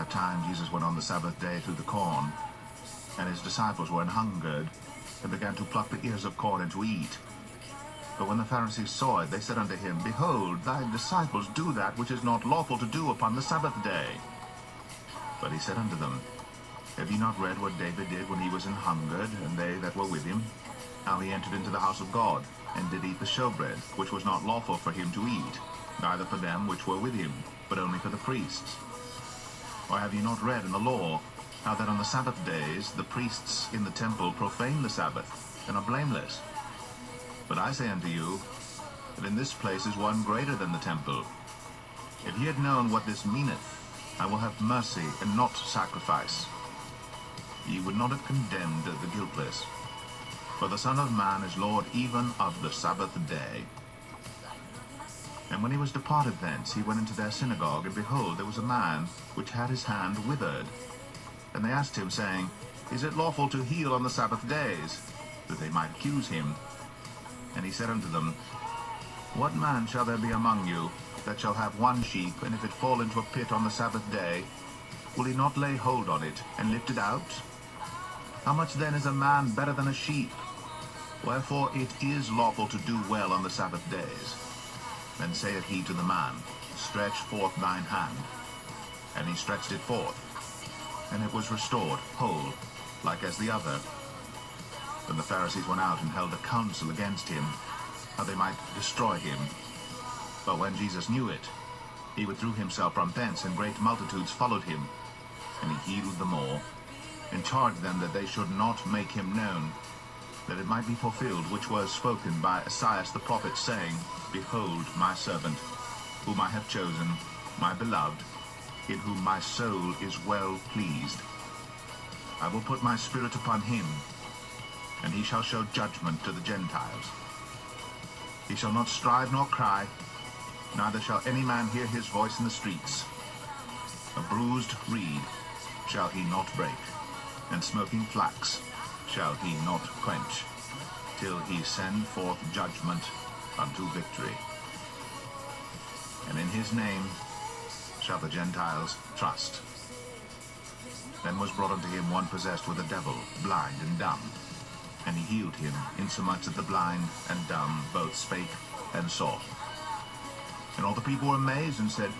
that time Jesus went on the Sabbath day through the corn, and his disciples were an hungred, and began to pluck the ears of corn and to eat. But when the Pharisees saw it, they said unto him, Behold, thy disciples do that which is not lawful to do upon the Sabbath day. But he said unto them, Have ye not read what David did when he was an hungred, and they that were with him? How he entered into the house of God, and did eat the shewbread, which was not lawful for him to eat, neither for them which were with him, but only for the priests. Or have ye not read in the law, how that on the Sabbath days the priests in the temple profane the Sabbath, and are blameless? But I say unto you, that in this place is one greater than the temple. If ye had known what this meaneth, I will have mercy and not sacrifice, ye would not have condemned the guiltless. For the Son of Man is Lord even of the Sabbath day. And when he was departed thence, he went into their synagogue, and behold, there was a man which had his hand withered. And they asked him, saying, Is it lawful to heal on the Sabbath days? That they might accuse him. And he said unto them, What man shall there be among you that shall have one sheep, and if it fall into a pit on the Sabbath day, will he not lay hold on it, and lift it out? How much then is a man better than a sheep? Wherefore it is lawful to do well on the Sabbath days. Then saith he to the man, Stretch forth thine hand. And he stretched it forth, and it was restored whole, like as the other. Then the Pharisees went out and held a council against him, how they might destroy him. But when Jesus knew it, he withdrew himself from thence, and great multitudes followed him. And he healed them all, and charged them that they should not make him known, that it might be fulfilled which was spoken by Esaias the prophet, saying, Behold my servant, whom I have chosen, my beloved, in whom my soul is well pleased. I will put my spirit upon him, and he shall show judgment to the Gentiles. He shall not strive nor cry, neither shall any man hear his voice in the streets. A bruised reed shall he not break, and smoking flax shall he not quench, till he send forth judgment unto victory. And in his name shall the Gentiles trust. Then was brought unto him one possessed with a devil, blind and dumb. And he healed him, insomuch that the blind and dumb both spake and saw. And all the people were amazed, and said,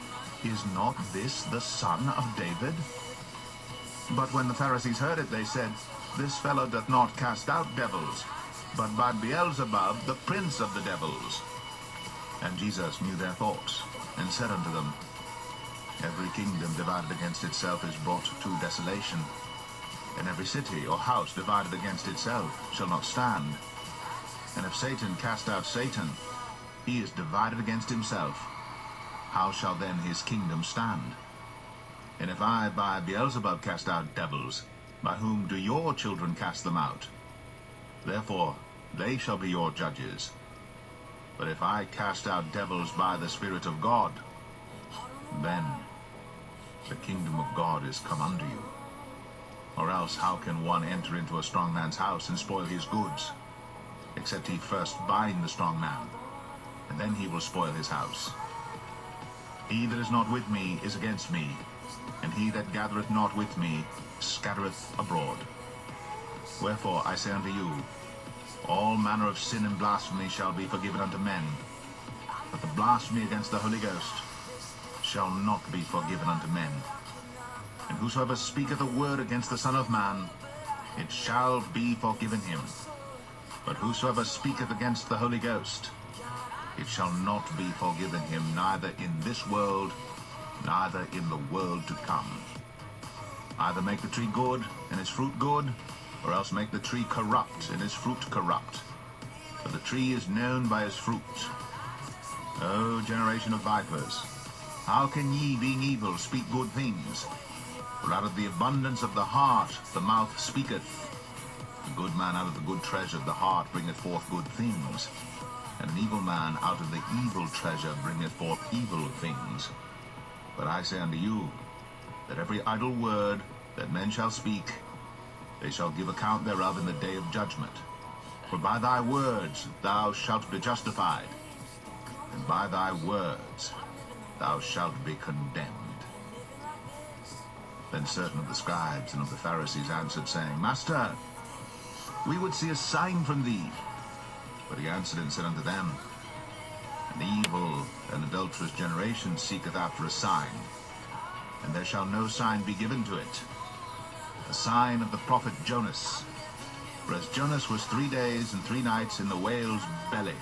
Is not this the son of David? But when the Pharisees heard it, they said, This fellow doth not cast out devils, but by Beelzebub, the prince of the devils. And Jesus knew their thoughts, and said unto them, Every kingdom divided against itself is brought to desolation, and every city or house divided against itself shall not stand. And if Satan cast out Satan, he is divided against himself. How shall then his kingdom stand? And if I by Beelzebub cast out devils, by whom do your children cast them out? Therefore they shall be your judges. But if I cast out devils by the Spirit of God, then the kingdom of God is come unto you. Or else how can one enter into a strong man's house and spoil his goods, except he first bind the strong man, and then he will spoil his house? He that is not with me is against me, and he that gathereth not with me scattereth abroad. Wherefore I say unto you, all manner of sin and blasphemy shall be forgiven unto men, but the blasphemy against the Holy Ghost shall not be forgiven unto men. And whosoever speaketh a word against the Son of Man, it shall be forgiven him. But whosoever speaketh against the Holy Ghost, it shall not be forgiven him, neither in this world, neither in the world to come. Either make the tree good, and its fruit good, or else make the tree corrupt, and its fruit corrupt. For the tree is known by its fruit. O generation of vipers, how can ye, being evil, speak good things? For out of the abundance of the heart the mouth speaketh. A good man out of the good treasure of the heart bringeth forth good things, and an evil man out of the evil treasure bringeth forth evil things. But I say unto you, that every idle word that men shall speak, they shall give account thereof in the day of judgment. For by thy words thou shalt be justified, and by thy words thou shalt be condemned. Then certain of the scribes and of the Pharisees answered, saying, Master, we would see a sign from thee. But he answered and said unto them, An evil and adulterous generation seeketh after a sign, and there shall no sign be given to it, the sign of the prophet Jonas. For as Jonas was 3 days and 3 nights in the whale's belly,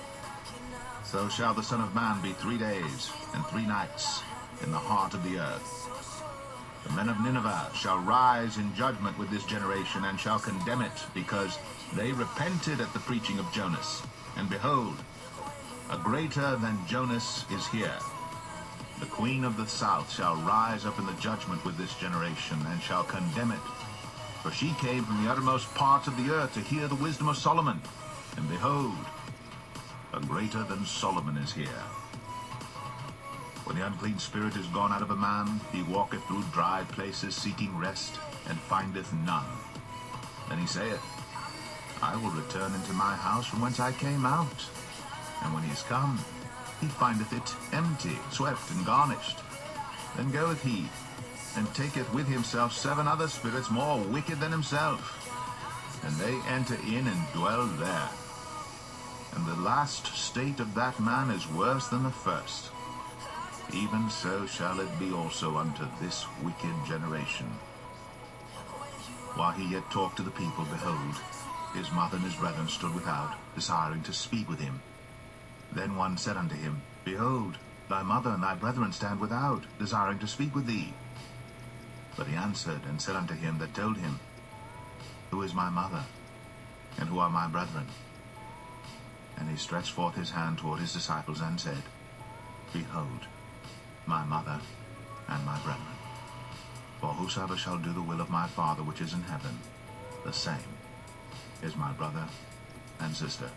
so shall the Son of Man be 3 days and 3 nights in the heart of the earth. The men of Nineveh shall rise in judgment with this generation, and shall condemn it, because they repented at the preaching of Jonas. And behold, a greater than Jonas is here. The queen of the south shall rise up in the judgment with this generation, and shall condemn it. For she came from the uttermost parts of the earth to hear the wisdom of Solomon. And behold, a greater than Solomon is here. When the unclean spirit is gone out of a man, he walketh through dry places, seeking rest, and findeth none. Then he saith, I will return into my house from whence I came out. And when he is come, he findeth it empty, swept, and garnished. Then goeth he, and taketh with himself 7 other spirits more wicked than himself, and they enter in and dwell there. And the last state of that man is worse than the first. Even so shall it be also unto this wicked generation. While he yet talked to the people, behold, his mother and his brethren stood without, desiring to speak with him. Then one said unto him, Behold, thy mother and thy brethren stand without, desiring to speak with thee. But he answered and said unto him that told him, Who is my mother, and who are my brethren? And he stretched forth his hand toward his disciples, and said, Behold, my mother and my brethren. For whosoever shall do the will of my Father which is in heaven, the same is my brother and sister.